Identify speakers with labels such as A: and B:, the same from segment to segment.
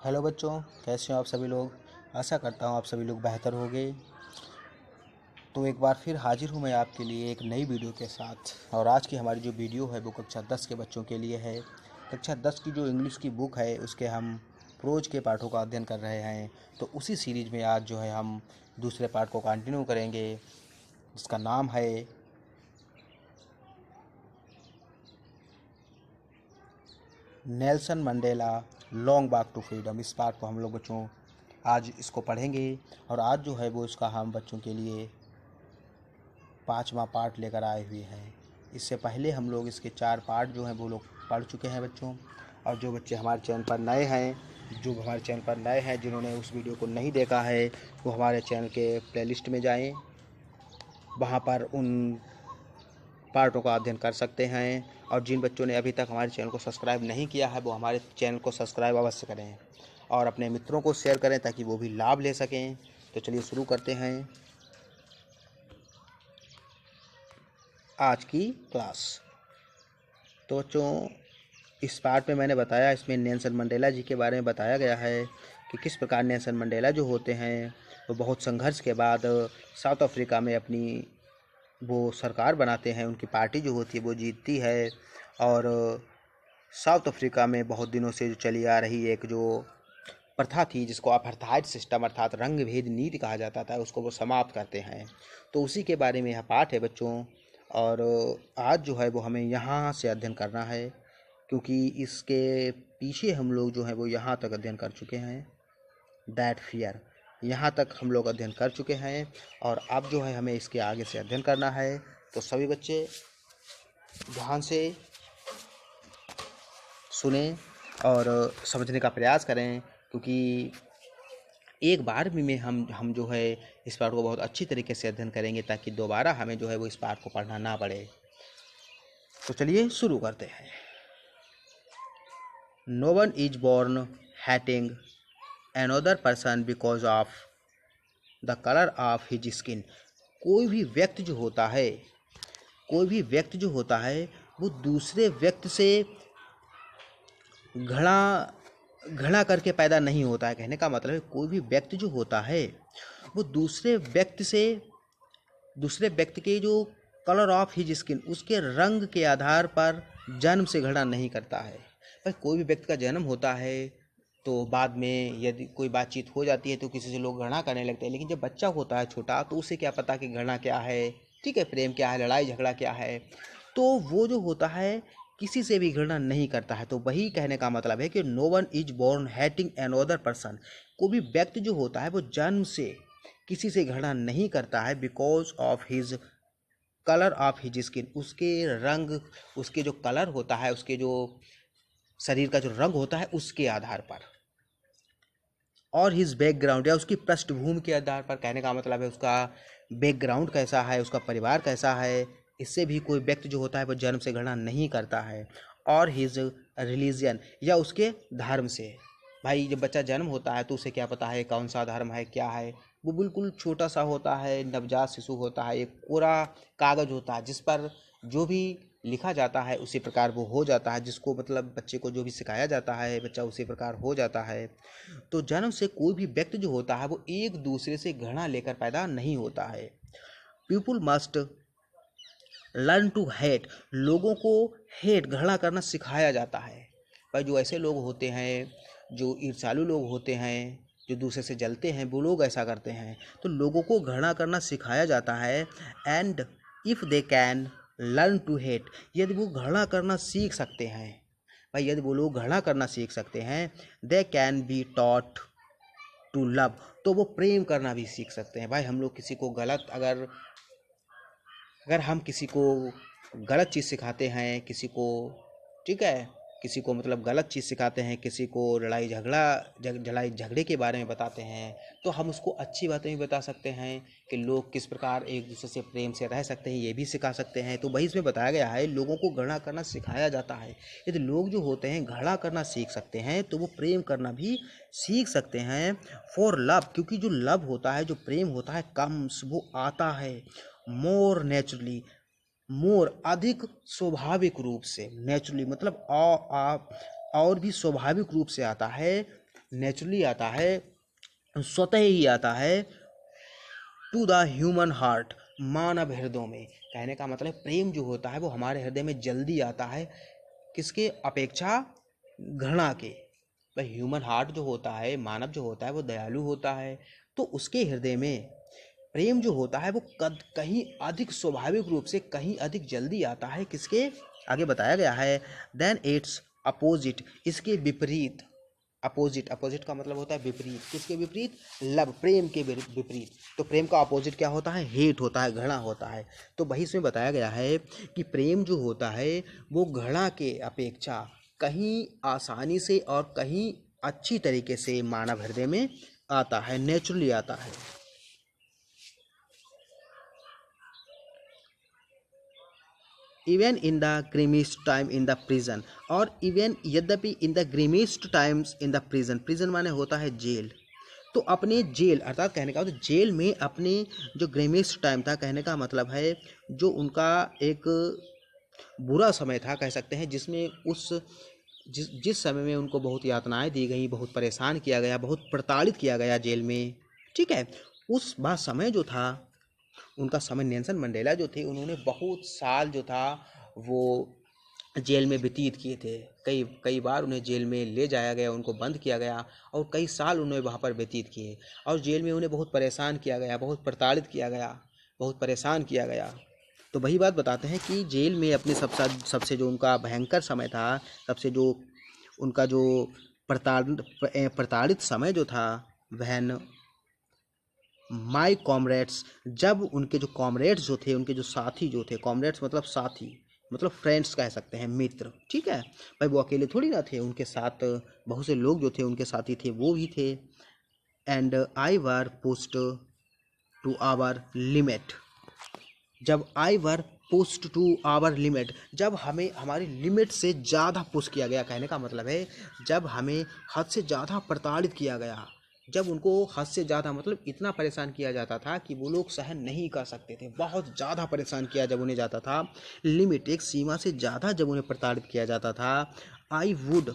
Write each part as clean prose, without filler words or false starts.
A: Hello बच्चों, कैसे हो आप सभी लोग। आशा करता हूँ आप सभी लोग बेहतर होंगे। तो एक बार फिर हाजिर हूँ मैं आपके लिए एक नई वीडियो के साथ। और आज की हमारी जो वीडियो है वो कक्षा 10 के बच्चों के लिए है। कक्षा 10 की जो इंग्लिश की बुक है उसके हम प्रोज के पाठों का अध्ययन कर रहे हैं। तो उसी सीरीज में आज जो है हम दूसरे पार्ट को कंटिन्यू करेंगे, जिसका नाम है Nelson Mandela long walk to freedom. इस पार्ट को हम लोग बच्चों आज इसको पढ़ेंगे। और आज जो है वो इसका हम बच्चों के लिए 5वां पार्ट लेकर आए हुए हैं। इससे पहले हम लोग इसके 4 पार्ट जो हैं वो लोग पढ़ चुके हैं बच्चों। और जो बच्चे हमारे चैनल पर नए हैं जिन्होंने उस वीडियो को नहीं देखा है, वो हमारे चैनल के प्लेलिस्ट में जाएं, वहाँ पर उन पार्टों का अध्ययन कर सकते हैं। और जिन बच्चों ने अभी तक हमारे चैनल को सब्सक्राइब नहीं किया है वो हमारे चैनल को सब्सक्राइब अवश्य करें और अपने मित्रों को शेयर करें ताकि वो भी लाभ ले सकें। तो चलिए शुरू करते हैं आज की क्लास। तो बच्चों, इस पार्ट में मैंने बताया, इसमें नेल्सन मंडेला जी के बारे में बताया गया है कि किस प्रकार नेल्सन मंडेला जो होते हैं वो बहुत संघर्ष के बाद साउथ अफ्रीका में अपनी वो सरकार बनाते हैं। उनकी पार्टी जो होती है वो जीतती है। और साउथ अफ्रीका में बहुत दिनों से जो चली आ रही एक जो प्रथा थी, जिसको अपार्थाइड सिस्टम अर्थात रंग भेद नीति कहा जाता था, उसको वो समाप्त करते हैं। तो उसी के बारे में यह पाठ है बच्चों। और आज जो है वो हमें यहाँ से अध्ययन करना है, क्योंकि इसके पीछे हम लोग जो है वो यहाँ तक अध्ययन कर चुके हैं। दैट फियर, यहाँ तक हम लोग अध्ययन कर चुके हैं। और अब जो है हमें इसके आगे से अध्ययन करना है। तो सभी बच्चे ध्यान से सुने और समझने का प्रयास करें, क्योंकि एक बार भी में हम जो है इस पाठ को बहुत अच्छी तरीके से अध्ययन करेंगे ताकि दोबारा हमें जो है वो इस पाठ को पढ़ना ना पड़े। तो चलिए शुरू करते हैं। No one is born hating another person because of the colour of his skin. कोई भी व्यक्ति जो होता है वो दूसरे व्यक्ति से घृणा करके पैदा नहीं होता है। कहने का मतलब है कोई भी व्यक्ति जो होता है वो दूसरे व्यक्ति के जो कलर ऑफ हिज स्किन, उसके रंग के आधार पर जन्म से घृणा नहीं करता है। भाई कोई भी व्यक्ति का जन्म होता है तो बाद में यदि कोई बातचीत हो जाती है तो किसी से लोग घृणा करने लगते हैं, लेकिन जब बच्चा होता है छोटा तो उसे क्या पता कि घृणा क्या है, ठीक है, प्रेम क्या है, लड़ाई झगड़ा क्या है। तो वो जो होता है किसी से भी घृणा नहीं करता है। तो वही कहने का मतलब है कि no one is born hating another person. कोई भी व्यक्ति जो होता है वो जन्म से किसी से घृणा नहीं करता है because of his colour of his skin. उसके रंग, उसके जो कलर होता है, उसके जो शरीर का जो रंग होता है उसके आधार पर, और हिज बैकग्राउंड या उसकी पृष्ठभूमि के आधार पर। कहने का मतलब है उसका बैकग्राउंड कैसा है, उसका परिवार कैसा है, इससे भी कोई व्यक्ति जो होता है वो जन्म से घृणा नहीं करता है। और हिज रिलीजन या उसके धर्म से। भाई जब बच्चा जन्म होता है तो उसे क्या पता है कौन सा धर्म है, क्या है। वो बिल्कुल छोटा सा होता है, नवजात शिशु होता है, एक कोरा कागज होता है जिस पर जो भी लिखा जाता है उसी प्रकार वो हो जाता है। जिसको मतलब बच्चे को जो भी सिखाया जाता है बच्चा उसी प्रकार हो जाता है। तो जन्म से कोई भी व्यक्ति जो होता है वो एक दूसरे से घृणा लेकर पैदा नहीं होता है। People must learn to hate. लोगों को हेट, घृणा करना सिखाया जाता है। पर जो ऐसे लोग होते हैं, जो ईर्ष्यालु लोग होते हैं, जो दूसरे से जलते हैं, वो लोग ऐसा करते हैं। तो लोगों को घृणा करना सिखाया जाता है। And if they can learn to hate, यदि वो घृणा करना सीख सकते हैं, भाई यदि वो लोग घृणा करना सीख सकते हैं, they can be taught to love, तो वो प्रेम करना भी सीख सकते हैं। भाई हम लोग किसी को गलत अगर हम किसी को गलत चीज़ सिखाते हैं, किसी को, ठीक है, किसी को मतलब गलत चीज़ सिखाते हैं, किसी को लड़ाई झगड़े के बारे में बताते हैं, तो हम उसको अच्छी बातें भी बता सकते हैं कि लोग किस प्रकार एक दूसरे से प्रेम से रह सकते हैं, ये भी सिखा सकते हैं। तो वही इसमें बताया गया है, लोगों को घृणा करना सिखाया जाता है। यदि लोग जो होते हैं घृणा करना सीख सकते हैं तो वो प्रेम करना भी सीख सकते हैं। फॉर लव, क्योंकि जो लव होता है, जो प्रेम होता है, कम्स, वो आता है मोर नेचुरली, मोर अधिक स्वाभाविक रूप से, नेचुरली मतलब और भी स्वाभाविक रूप से आता है, नेचुरली आता है, स्वतः ही आता है टू द ह्यूमन हार्ट, मानव हृदयों में। कहने का मतलब प्रेम जो होता है वो हमारे हृदय में जल्दी आता है, किसके अपेक्षा? घृणा के। भाई ह्यूमन हार्ट जो होता है, मानव जो होता है वो दयालु होता है, तो उसके हृदय में प्रेम जो होता है वो कहीं अधिक स्वाभाविक रूप से कहीं अधिक जल्दी आता है, किसके? आगे बताया गया है देन इट्स अपोजिट, इसके विपरीत। अपोजिट, अपोजिट का मतलब होता है विपरीत, किसके विपरीत? लव, प्रेम के विपरीत। तो प्रेम का अपोजिट क्या होता है? हेट होता है, घृणा होता है। तो वही इसमें बताया गया है कि प्रेम जो होता है वो घृणा के अपेक्षा कहीं आसानी से और कहीं अच्छी तरीके से मानव हृदय में आता है, नेचुरली आता है। Even in the grimmest time in the prison, और इवन यद्यपि in the grimmest times in the prison, prison माने होता है जेल। तो अपने जेल, अर्थात कहने का मतलब जेल में अपने जो ग्रीमिस्ट टाइम था, कहने का मतलब है जो उनका एक बुरा समय था कह सकते हैं, जिसमें जिस समय में उनको बहुत यातनाएं दी गई, बहुत परेशान किया गया, बहुत प्रताड़ित किया गया जेल में, ठीक है। उस बात समय जो था उनका समय, नेल्सन मंडेला जो थे उन्होंने बहुत साल जो था वो जेल में व्यतीत किए थे। कई कई बार उन्हें जेल में ले जाया गया, उनको बंद किया गया और कई साल उन्होंने वहाँ पर व्यतीत किए, और जेल में उन्हें बहुत परेशान किया गया, बहुत प्रताड़ित किया गया, बहुत परेशान किया गया। तो वही बात बताते हैं कि जेल में अपने सबसे जो उनका भयंकर समय था, सबसे जो उनका जो प्रताड़ित समय जो था, वहन माई कॉमरेड्स, जब उनके जो कॉमरेड्स जो थे, उनके जो साथी जो थे, कॉमरेड्स मतलब साथी, मतलब फ्रेंड्स कह सकते हैं, मित्र, ठीक है। भाई वो अकेले थोड़ी ना थे, उनके साथ बहुत से लोग जो थे उनके साथी थे, वो भी थे। And I were pushed to our limit, जब I were pushed to our limit, जब हमें हमारी लिमिट से ज़्यादा पुश किया गया, कहने का मतलब है जब हमें हद से ज़्यादा प्रताड़ित किया गया, जब उनको हद से ज़्यादा मतलब इतना परेशान किया जाता था कि वो लोग सहन नहीं कर सकते थे, बहुत ज़्यादा परेशान किया जब उन्हें जाता था, लिमिट एक सीमा से ज़्यादा जब उन्हें प्रताड़ित किया जाता था, I would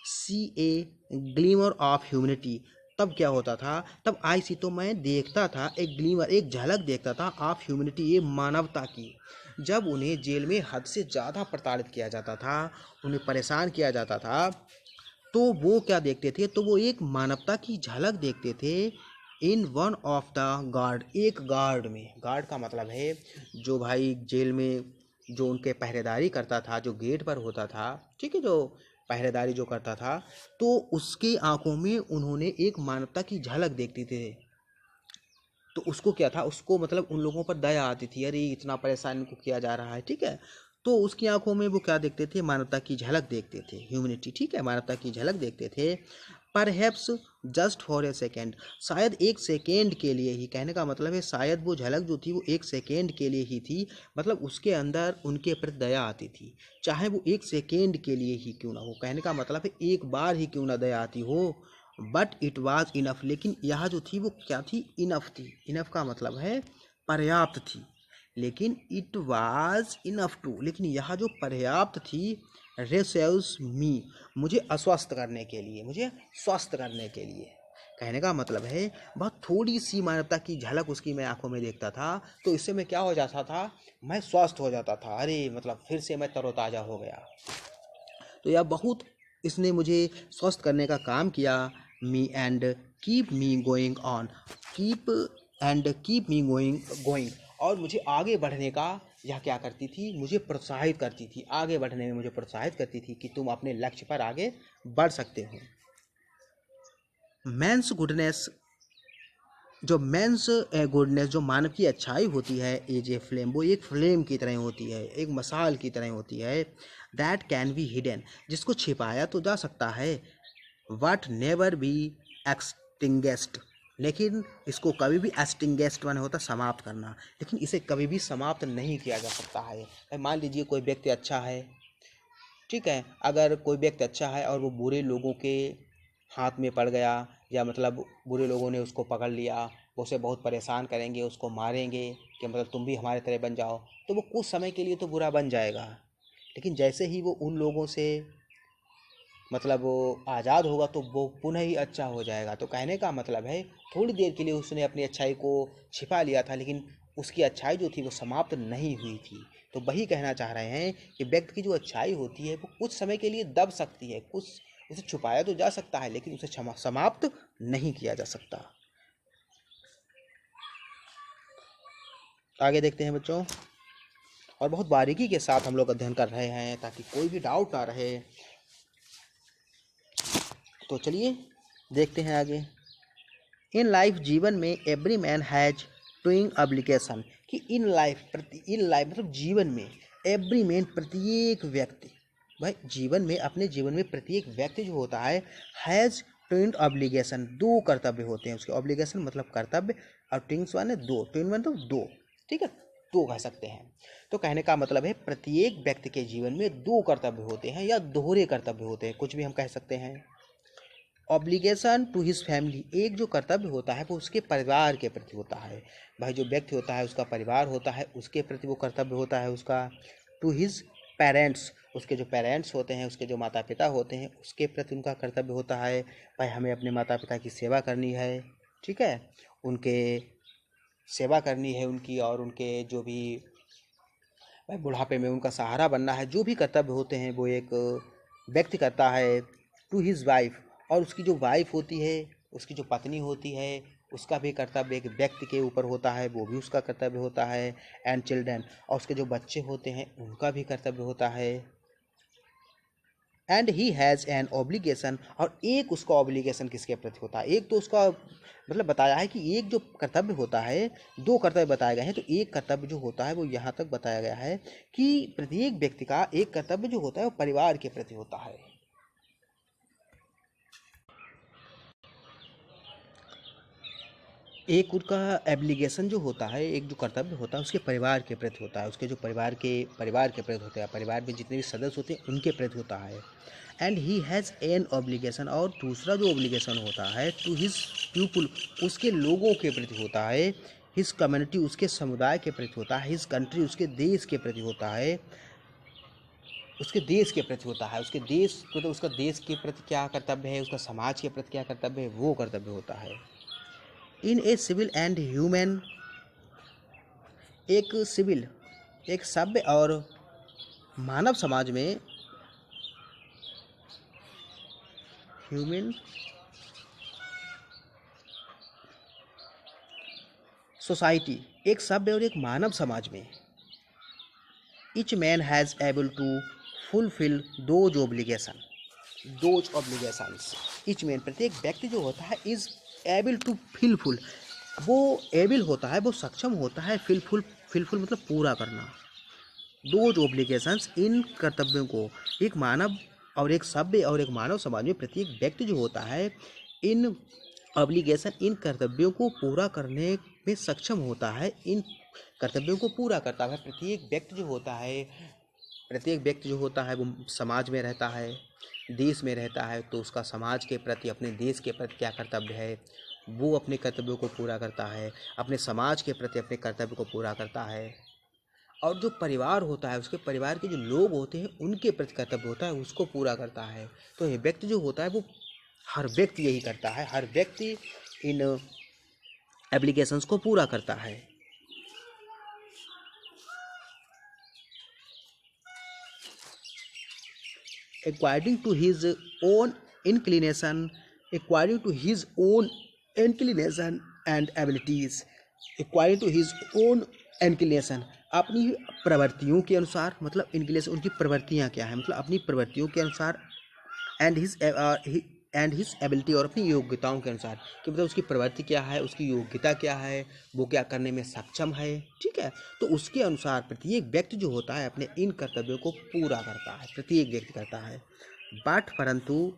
A: see a glimmer of humanity, तब क्या होता था? तब आई सी, तो मैं देखता था एक ग्लीमर, एक झलक देखता था ऑफ ह्यूमनिटी, ये मानवता की। जब उन्हें जेल में हद से ज़्यादा प्रताड़ित किया जाता था, उन्हें परेशान किया जाता था, तो वो क्या देखते थे? तो वो एक मानवता की झलक देखते थे in one of the guard, एक गार्ड में। गार्ड का मतलब है जो भाई जेल में जो उनके पहरेदारी करता था, जो गेट पर होता था, ठीक है, जो पहरेदारी जो करता था, तो उसकी आंखों में उन्होंने एक मानवता की झलक देखती थे। तो उसको क्या था, उसको मतलब उन लोगों पर दया आती थी, अरे इतना परेशान इनको किया जा रहा है, ठीक है। तो उसकी आंखों में वो क्या देखते थे? मानवता की झलक देखते थे, ह्यूमनिटी, ठीक है, मानवता की झलक देखते थे। Perhaps just for a second, शायद एक सेकेंड के लिए ही, कहने का मतलब है शायद वो झलक जो थी वो एक सेकेंड के लिए ही थी, मतलब उसके अंदर उनके प्रति दया आती थी, चाहे वो एक सेकेंड के लिए ही क्यों ना हो, कहने का मतलब है एक बार ही क्यों ना दया आती हो। बट इट वाज इनफ, लेकिन यह जो थी वो क्या थी? इनफ थी। इनफ का मतलब है पर्याप्त थी, लेकिन इट वाज इनफ टू, लेकिन यह जो पर्याप्त थी, रेसेव्स मी, मुझे अस्वस्थ करने के लिए, मुझे स्वस्थ करने के लिए, कहने का मतलब है बहुत थोड़ी सी मानवता की झलक उसकी मैं आंखों में देखता था, तो इससे मैं क्या हो जाता था? मैं स्वस्थ हो जाता था, अरे मतलब फिर से मैं तरोताज़ा हो गया। तो यह बहुत, इसने मुझे स्वस्थ करने का काम किया। Me and keep me going on, keep and keep me going going, और मुझे आगे बढ़ने का यह क्या करती थी? मुझे प्रोत्साहित करती थी, आगे बढ़ने में मुझे प्रोत्साहित करती थी कि तुम अपने लक्ष्य पर आगे बढ़ सकते हो। मैंस गुडनेस, जो मेंस गुडनेस, जो मानव की अच्छाई होती है, एज ए फ्लेम, वो एक फ्लेम की तरह होती है, एक मसाल की तरह होती है। दैट कैन बी हिडन, जिसको छिपाया तो जा सकता है, बट नेवर बी एक्सटिंग्विश्ड, लेकिन इसको कभी भी एक्सटिंग्विश्ड माने होता समाप्त करना, लेकिन इसे कभी भी समाप्त नहीं किया जा सकता है। मान लीजिए कोई व्यक्ति अच्छा है, ठीक है, अगर कोई व्यक्ति अच्छा है और वो बुरे लोगों के हाथ में पड़ गया, या मतलब बुरे लोगों ने उसको पकड़ लिया, वो उसे बहुत परेशान करेंगे, उसको मारेंगे कि मतलब तुम भी हमारे तरह बन जाओ, तो वो कुछ समय के लिए तो बुरा बन जाएगा, लेकिन जैसे ही वो उन लोगों से मतलब वो आज़ाद होगा तो वो पुनः ही अच्छा हो जाएगा। तो कहने का मतलब है थोड़ी देर के लिए उसने अपनी अच्छाई को छिपा लिया था, लेकिन उसकी अच्छाई जो थी वो समाप्त नहीं हुई थी। तो वही कहना चाह रहे हैं कि व्यक्ति की जो अच्छाई होती है वो कुछ समय के लिए दब सकती है, कुछ उसे छुपाया तो जा सकता है लेकिन उसे समाप्त नहीं किया जा सकता। आगे देखते हैं बच्चों, और बहुत बारीकी के साथ हम लोग अध्ययन कर रहे हैं ताकि कोई भी डाउट ना रहे। तो चलिए देखते हैं आगे। इन लाइफ, जीवन में, एवरी मैन हैज टूइंग ऑब्लिगेशन, कि इन लाइफ मतलब जीवन में, एवरी मैन प्रत्येक व्यक्ति, भाई जीवन में, अपने जीवन में प्रत्येक व्यक्ति जो होता है, हैज ट्विन ऑब्लिगेशन, दो कर्तव्य होते हैं उसके। ऑब्लिगेशन मतलब कर्तव्य, और ट्विंस वन है दो, ट्विन मतलब दो, ठीक है, दो कह सकते हैं। तो कहने का मतलब है प्रत्येक व्यक्ति के जीवन में दो कर्तव्य होते हैं या दोहरे कर्तव्य होते हैं, कुछ भी हम कह सकते हैं। ऑब्लिगेशन टू हिज फैमिली, एक जो कर्तव्य होता है वो उसके परिवार के प्रति होता है। भाई जो व्यक्ति होता है उसका परिवार होता है, उसके प्रति वो कर्तव्य होता है उसका। टू हिज पेरेंट्स, उसके जो पेरेंट्स होते हैं, उसके जो माता पिता होते हैं, उसके प्रति उनका कर्तव्य होता है। भाई हमें अपने माता पिता की सेवा करनी है, ठीक है, उनके सेवा करनी है उनकी, और उनके जो भी भाई बुढ़ापे में उनका सहारा बनना है। जो भी कर्तव्य होते हैं वो एक व्यक्ति करता है। टू हिज वाइफ, और उसकी जो वाइफ होती है, उसकी जो पत्नी होती है, उसका भी कर्तव्य एक व्यक्ति के ऊपर होता है, वो भी उसका कर्तव्य होता है। एंड चिल्ड्रन, और उसके जो बच्चे होते हैं उनका भी कर्तव्य होता है। And he has an obligation, और एक उसका ऑब्लिगेशन किसके प्रति होता है, एक तो उसका मतलब बताया है कि एक जो कर्तव्य होता है, दो कर्तव्य बताए गए हैं, तो एक कर्तव्य जो होता है वो यहाँ तक बताया गया है कि प्रत्येक व्यक्ति का एक कर्तव्य जो होता है वो परिवार के प्रति होता है। एक उसका एब्लिगेशन जो होता है, एक जो कर्तव्य होता है उसके परिवार के प्रति होता है, उसके जो परिवार के प्रति होते हैं, परिवार में जितने भी सदस्य होते हैं उनके प्रति होता है। And he has an obligation, और दूसरा जो ऑब्लिगेशन होता है टू हिज पीपुल, उसके लोगों के प्रति होता है। हिज कम्युनिटी, उसके समुदाय के प्रति होता है। हिज कंट्री, उसके देश के प्रति होता है, उसके देश के प्रति होता है। उसके देश मतलब उसका देश के प्रति क्या कर्तव्य है, उसका समाज के प्रति क्या कर्तव्य है, वो कर्तव्य होता है। इन ए सिविल एंड ह्यूमन, एक सिविल, एक सभ्य और मानव समाज में, ह्यूमन सोसाइटी, एक सभ्य और एक मानव समाज में, each man has able to fulfil those obligations, each man प्रत्येक व्यक्ति जो होता है, इज एबल टू फिलफुल, वो एबल होता है, वो सक्षम होता है, फिलफुल मतलब पूरा करना, दोज ऑब्लिगेशंस, इन कर्तव्यों को। एक मानव और एक सभ्य और एक मानव समाज में प्रत्येक व्यक्ति जो होता है इन ऑब्लिगेशन, इन कर्तव्यों को पूरा करने में सक्षम होता है, इन कर्तव्यों को पूरा करता है। प्रत्येक व्यक्ति जो होता है वो समाज में रहता है, देश में रहता है, तो उसका समाज के प्रति, अपने देश के प्रति क्या कर्तव्य है, वो अपने कर्तव्यों को पूरा करता है, अपने समाज के प्रति अपने कर्तव्य को पूरा करता है। और जो परिवार होता है, उसके परिवार के जो लोग होते हैं उनके प्रति कर्तव्य होता है, उसको पूरा करता है। तो ये व्यक्ति जो होता है वो, हर व्यक्ति यही करता है, हर व्यक्ति इन एप्लीकेशंस को पूरा करता है। According to his own inclination, according to his own inclination and abilities, according to his own inclination, अपनी प्रवृत्तियों के अनुसार, मतलब inclination उनकी प्रवृत्तियाँ क्या है, मतलब अपनी प्रवृत्तियों के अनुसार, एंड हिज एबिलिटी, और अपनी योग्यताओं के अनुसार, कि मतलब उसकी प्रवृत्ति क्या है, उसकी योग्यता क्या है, वो क्या करने में सक्षम है, ठीक है। तो उसके अनुसार प्रत्येक व्यक्ति जो होता है अपने इन कर्तव्यों को पूरा करता है, प्रत्येक व्यक्ति करता है। बट परंतु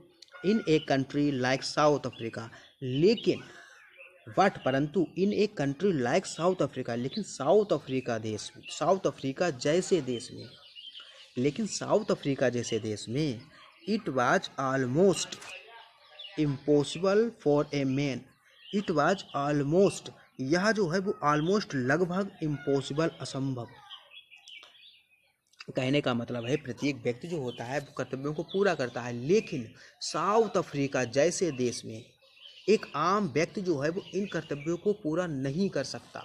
A: in a country like South Africa, लेकिन परंतु in a country like South Africa, लेकिन साउथ अफ्रीका देश में, साउथ अफ्रीका जैसे देश में, लेकिन साउथ अफ्रीका जैसे देश में, it was almost impossible for a man, it was almost, यह जो है वो ऑलमोस्ट लगभग, इम्पॉसिबल असंभव, कहने का मतलब है प्रत्येक व्यक्ति जो होता है वो कर्तव्यों को पूरा करता है, लेकिन साउथ अफ्रीका जैसे देश में एक आम व्यक्ति जो है वो इन कर्तव्यों को पूरा नहीं कर सकता।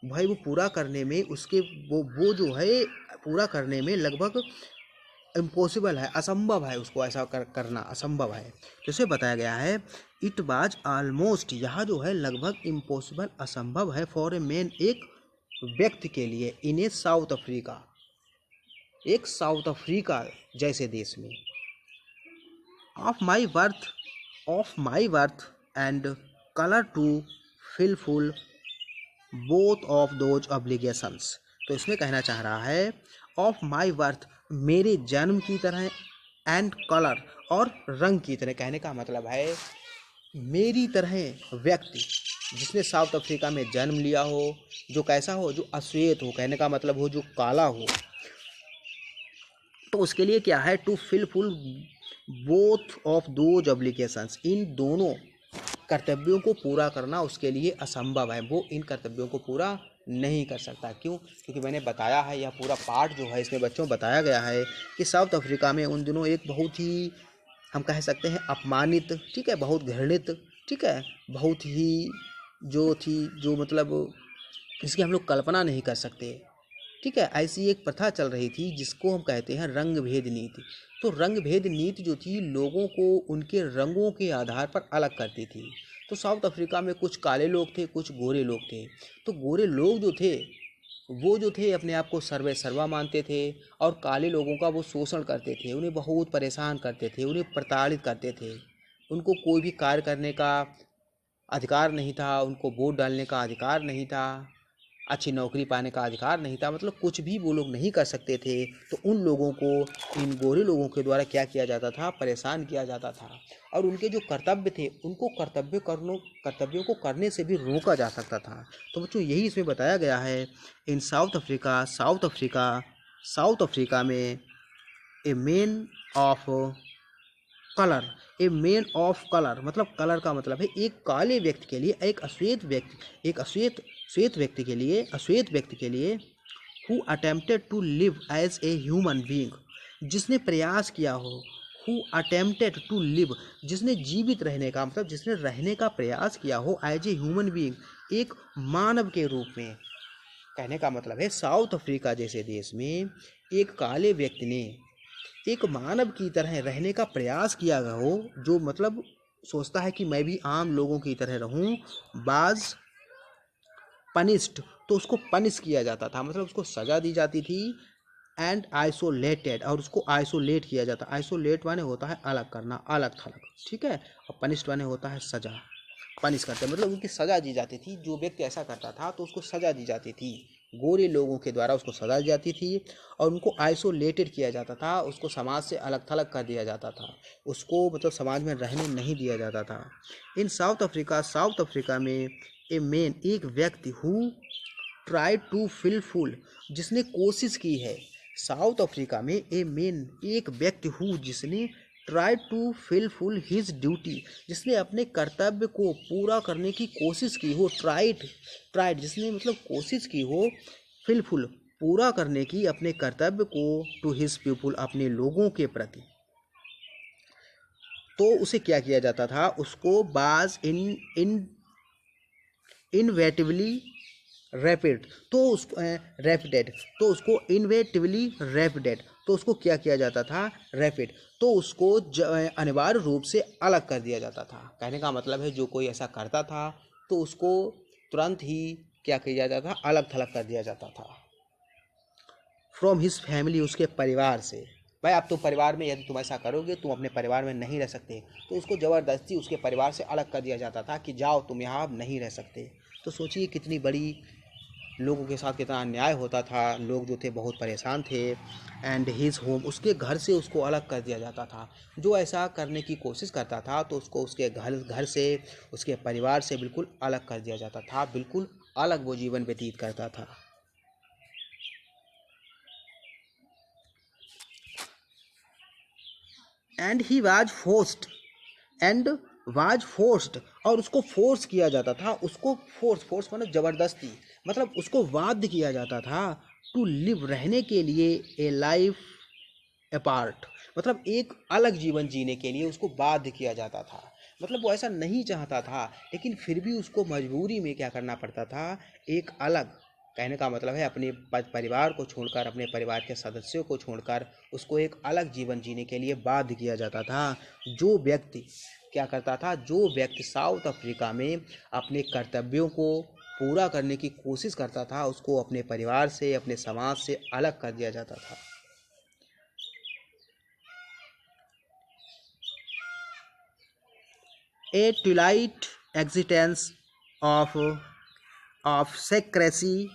A: भाई वो पूरा करने में उसके वो जो है पूरा करने में लगभग इम्पॉसिबल है, असंभव है, उसको ऐसा करना असंभव है। जैसे बताया गया है इट वाज ऑलमोस्ट, यहाँ जो है लगभग इम्पॉसिबल असंभव है फॉर ए मैन, एक व्यक्ति के लिए, इन ए साउथ अफ्रीका, एक साउथ अफ्रीका जैसे देश में, of my birth and colour to fulfil both of those obligations. तो इसमें कहना चाह रहा है ऑफ माई वर्थ, मेरे जन्म की तरह, एंड कलर, और रंग की तरह। कहने का मतलब है मेरी तरह व्यक्ति जिसने साउथ अफ्रीका में जन्म लिया हो, जो कैसा हो, जो अश्वेत हो, कहने का मतलब हो जो काला हो, तो उसके लिए क्या है, to fulfil both of those obligations, इन दोनों कर्तव्यों को पूरा करना उसके लिए असंभव है, वो इन कर्तव्यों को पूरा नहीं कर सकता। क्यों? क्योंकि मैंने बताया है, यह पूरा पार्ट जो है इसमें बच्चों बताया गया है कि साउथ अफ्रीका में उन दिनों एक बहुत ही, हम कह सकते हैं अपमानित, ठीक है, बहुत घृणित, ठीक है, बहुत ही जो थी, जो मतलब इसकी हम लोग कल्पना नहीं कर सकते, ठीक है, ऐसी एक प्रथा चल रही थी जिसको हम कहते हैं रंग भेद नीति। तो रंग भेद नीति जो थी लोगों को उनके रंगों के आधार पर अलग करती थी। तो साउथ अफ्रीका में कुछ काले लोग थे, कुछ गोरे लोग थे। तो गोरे लोग जो थे वो जो थे अपने आप को सर्वे सर्वा मानते थे, और काले लोगों का वो शोषण करते थे, उन्हें बहुत परेशान करते थे, उन्हें प्रताड़ित करते थे। उनको कोई भी कार्य करने का अधिकार नहीं था, उनको वोट डालने का अधिकार नहीं था, अच्छी नौकरी पाने का अधिकार नहीं था, मतलब कुछ भी वो लोग नहीं कर सकते थे। तो उन लोगों को इन गोरे लोगों के द्वारा क्या किया जाता था, परेशान किया जाता था, और उनके जो कर्तव्य थे उनको कर्तव्यों को करने से भी रोका जा सकता था। तो बच्चों यही इसमें बताया गया है इन साउथ अफ्रीका में a man of colour, a man of colour, मतलब कलर का मतलब है एक काले व्यक्ति के लिए, एक श्वेत व्यक्ति के लिए who attempted to live as a human being, जिसने प्रयास किया हो, हु अटेम्प्टेड टू लिव, जिसने जीवित रहने का मतलब जिसने रहने का प्रयास किया हो, एज ए ह्यूमन बीइंग, एक मानव के रूप में। कहने का मतलब है साउथ अफ्रीका जैसे देश में एक काले व्यक्ति ने एक मानव की तरह रहने का प्रयास किया गया हो, जो मतलब सोचता है कि मैं भी आम लोगों की तरह रहूं, बाज पनिश्ड, तो उसको पनिश किया जाता था, मतलब उसको सज़ा दी जाती थी, एंड आइसोलेटेड, और उसको आइसोलेट किया जाता। आइसोलेट माने होता है अलग करना, अलग थलग, ठीक है, और पनिश्ड माने होता है सज़ा, पनिश करते मतलब उनकी सज़ा दी जाती थी। जो व्यक्ति ऐसा करता था तो उसको सज़ा दी जाती थी, गोरे लोगों के द्वारा उसको सज़ा दी जाती थी, और उनको आइसोलेटेड किया जाता था, उसको समाज से अलग थलग कर दिया जाता था, उसको मतलब समाज में रहने नहीं दिया जाता था। इन साउथ अफ्रीका में ए मैन, एक व्यक्ति, हु ट्राई टू फिलफुल, जिसने कोशिश की है। साउथ अफ्रीका में ए मैन, एक व्यक्ति, हु, जिसने ट्राई टू फिलफुल हिज ड्यूटी, जिसने अपने कर्तव्य को पूरा करने की कोशिश की हो, ट्राइड जिसने मतलब कोशिश की हो, फिलफुल पूरा करने की अपने कर्तव्य को, टू हिज पीपुल, अपने लोगों के प्रति, तो उसे क्या किया जाता था, उसको बाज इनवेटिवली रैपिड, तो उसको रैपिडेड, तो उसको इनवेटिवली रैपिडेड, तो उसको क्या किया जाता था, रैपिड, तो उसको अनिवार्य रूप से अलग कर दिया जाता था। कहने का मतलब है जो कोई ऐसा करता था तो उसको तुरंत ही क्या किया जाता था, अलग थलग कर दिया जाता था, फ्रॉम हिज फैमिली, उसके परिवार से। भाई अब तो परिवार में यदि तुम ऐसा करोगे तुम अपने परिवार में नहीं रह सकते, तो उसको ज़बरदस्ती उसके परिवार से अलग कर दिया जाता था कि जाओ तुम यहाँ अब नहीं रह सकते। तो सोचिए कितनी बड़ी, लोगों के साथ कितना अन्याय होता था, लोग जो थे बहुत परेशान थे। एंड हिज होम, उसके घर से उसको अलग कर दिया जाता था। जो ऐसा करने की कोशिश करता था तो उसको उसके घर से, उसके परिवार से बिल्कुल अलग कर दिया जाता था, बिल्कुल अलग वो जीवन व्यतीत करता था। एंड ही वाज फोर्स्ड, और उसको फोर्स किया जाता था, उसको फोर्स मतलब जबरदस्ती, मतलब उसको बाध्य किया जाता था टू लिव, रहने के लिए, ए लाइफ अपार्ट, मतलब एक अलग जीवन जीने के लिए उसको बाध्य किया जाता था। मतलब वो ऐसा नहीं चाहता था, लेकिन फिर भी उसको मजबूरी में क्या करना पड़ता था, एक अलग, कहने का मतलब है अपने परिवार को छोड़कर, अपने परिवार के सदस्यों को छोड़कर उसको एक अलग जीवन जीने के लिए बाध्य किया जाता था। जो व्यक्ति क्या करता था, जो व्यक्ति साउथ अफ्रीका में अपने कर्तव्यों को पूरा करने की कोशिश करता था, उसको अपने परिवार से, अपने समाज से अलग कर दिया जाता था। A twilight existence of secrecy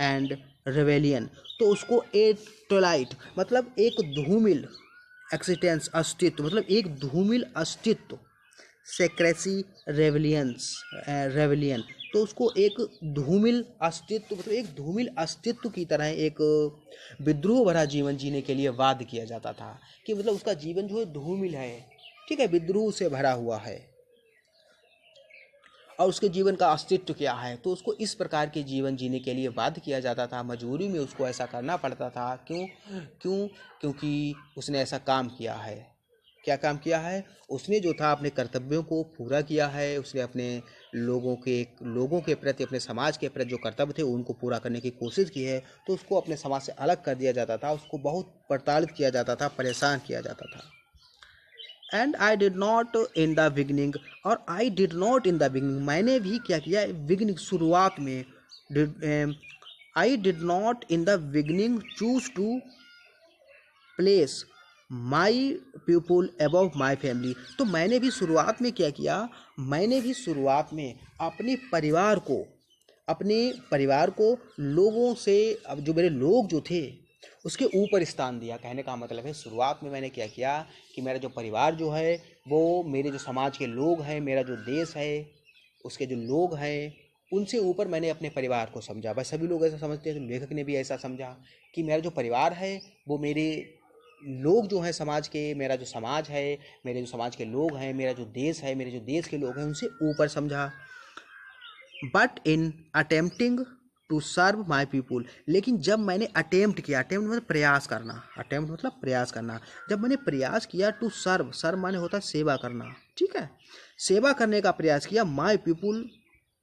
A: and rebellion, तो उसको ए ट्वाइलाइट मतलब एक धूमिल, एक्सिस्टेंस अस्तित्व, मतलब एक धूमिल अस्तित्व, सेक्रेसी रेवलियन, तो उसको एक धूमिल अस्तित्व, मतलब एक धूमिल अस्तित्व की तरह एक विद्रोह भरा जीवन जीने के लिए बाध्य किया जाता था। कि मतलब उसका जीवन जो है धूमिल है, ठीक है, विद्रोह से भरा हुआ है, और उसके जीवन का अस्तित्व क्या है, तो उसको इस प्रकार के जीवन जीने के लिए बाध्य किया जाता था। मजबूरी में उसको ऐसा करना पड़ता था। क्यों क्यों क्योंकि उसने ऐसा काम किया है। क्या काम किया है? उसने जो था अपने कर्तव्यों को पूरा किया है। उसने अपने लोगों के प्रति, अपने समाज के प्रति जो कर्तव्य थे उनको पूरा करने की कोशिश की है, तो उसको अपने समाज से अलग कर दिया जाता था। उसको बहुत प्रताड़ित किया जाता था, परेशान किया जाता था। And I did not in the beginning, और I did not in the beginning, मैंने भी क्या किया, बिगनिंग शुरुआत में, I did not in the beginning choose to place my people above my family, तो मैंने भी शुरुआत में क्या किया, मैंने भी शुरुआत में अपने परिवार को लोगों से, अब जो मेरे लोग जो थे उसके ऊपर स्थान दिया। कहने का मतलब है शुरुआत में मैंने क्या किया कि मेरा जो परिवार जो है, वो मेरे जो समाज के लोग हैं, मेरा जो देश है उसके जो लोग हैं, उनसे ऊपर मैंने अपने परिवार को समझा। बस सभी लोग ऐसा समझते हैं, तो लेखक ने भी ऐसा समझा कि मेरा जो परिवार है वो मेरे लोग जो हैं समाज के, मेरा जो समाज है, मेरे जो समाज के लोग हैं, मेरा जो देश है, मेरे जो देश के लोग हैं, उनसे ऊपर समझा। But in attempting to serve my people, लेकिन जब मैंने अटेम्प्ट किया, अटेम्प्ट मतलब प्रयास करना, अटेम्प्ट मतलब प्रयास करना, जब मैंने प्रयास किया टू सर्व, सर्व माने होता है सेवा करना, ठीक है, सेवा करने का प्रयास किया, माई पीपुल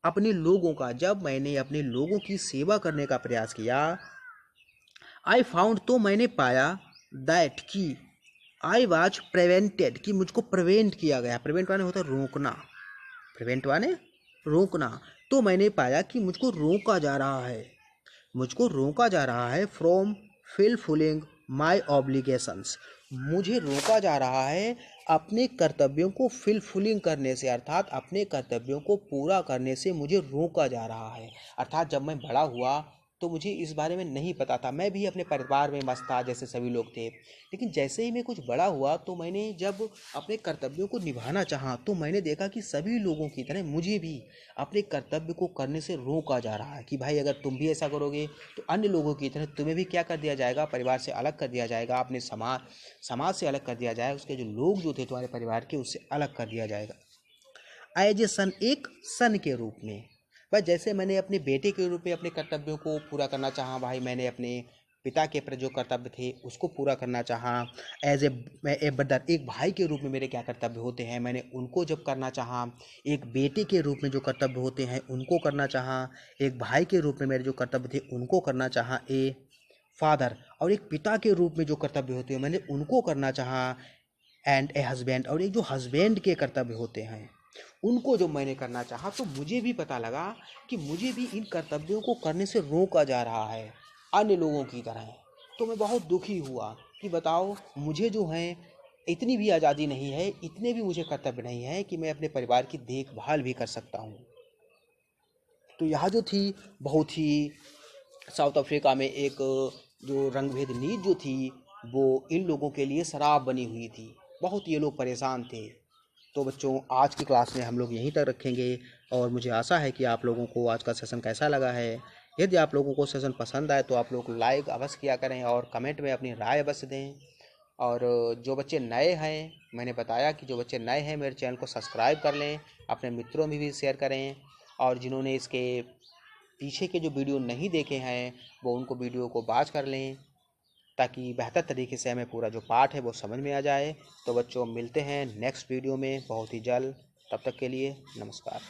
A: अपने लोगों का, जब मैंने अपने लोगों की सेवा करने का प्रयास किया, आई फाउंड, तो मैंने पाया, दैट कि आई वॉज प्रिवेंटेड, कि मुझको प्रिवेंट किया गया, प्रिवेंट माने होता है रोकना, प्रिवेंट माने रोकना, तो मैंने पाया कि मुझको रोका जा रहा है, मुझको रोका जा रहा है फ्रॉम फिलफिलिंग माई ऑब्लिगेशंस, मुझे रोका जा रहा है अपने कर्तव्यों को फिलफिलिंग करने से, अर्थात अपने कर्तव्यों को पूरा करने से मुझे रोका जा रहा है। अर्थात जब मैं बड़ा हुआ तो मुझे इस बारे में नहीं पता था, मैं भी अपने परिवार में मस्त था जैसे सभी लोग थे, लेकिन जैसे ही मैं कुछ बड़ा हुआ तो मैंने जब अपने कर्तव्यों को निभाना चाहा, तो मैंने देखा कि सभी लोगों की तरह मुझे भी अपने कर्तव्य को करने से रोका जा रहा है। कि भाई अगर तुम भी ऐसा करोगे तो अन्य लोगों की तरह तुम्हें भी क्या कर दिया जाएगा, परिवार से अलग कर दिया जाएगा, अपने समाज से अलग कर दिया जाएगा, उसके जो लोग जो थे तुम्हारे परिवार के, उससे अलग कर दिया जाएगा। एज ए सन, एक सन के रूप में, बस जैसे मैंने अपने बेटे के रूप में अपने कर्तव्यों को पूरा करना चाहा, भाई मैंने अपने पिता के प्रति जो कर्तव्य थे उसको पूरा करना चाहा। एज ए ब्रदर, एक भाई के रूप में मेरे क्या कर्तव्य होते हैं, मैंने उनको जब करना चाहा। एक बेटे के रूप में जो कर्तव्य होते हैं उनको करना चाहा। एक भाई के रूप में मेरे जो कर्तव्य थे उनको करना चाहा। ए फादर, और एक पिता के रूप में जो कर्तव्य होते हैं मैंने उनको करना चाहा। एंड ए हस्बैंड, और एक जो हस्बैंड के कर्तव्य होते हैं उनको जो मैंने करना चाहा, तो मुझे भी पता लगा कि मुझे भी इन कर्तव्यों को करने से रोका जा रहा है अन्य लोगों की तरह। तो मैं बहुत दुखी हुआ कि बताओ, मुझे जो है इतनी भी आज़ादी नहीं है, इतने भी मुझे कर्तव्य नहीं है कि मैं अपने परिवार की देखभाल भी कर सकता हूँ। तो यह जो थी बहुत ही साउथ अफ्रीका में एक जो रंगभेद नीति जो थी वो इन लोगों के लिए शराब बनी हुई थी। बहुत ये लोग परेशान थे। तो बच्चों, आज की क्लास में हम लोग यहीं तक रखेंगे, और मुझे आशा है कि आप लोगों को आज का सेशन कैसा लगा है। यदि आप लोगों को सेशन पसंद आए तो आप लोग लाइक अवश्य किया करें और कमेंट में अपनी राय अवश्य दें। और जो बच्चे नए हैं, मैंने बताया कि जो बच्चे नए हैं मेरे चैनल को सब्सक्राइब कर लें, अपने मित्रों में भी शेयर करें, और जिन्होंने इसके पीछे के जो वीडियो नहीं देखे हैं वो उनको वीडियो को वॉच कर लें, ताकि बेहतर तरीके से हमें पूरा जो पाठ है वो समझ में आ जाए। तो बच्चों मिलते हैं नेक्स्ट वीडियो में बहुत ही जल्द, तब तक के लिए नमस्कार।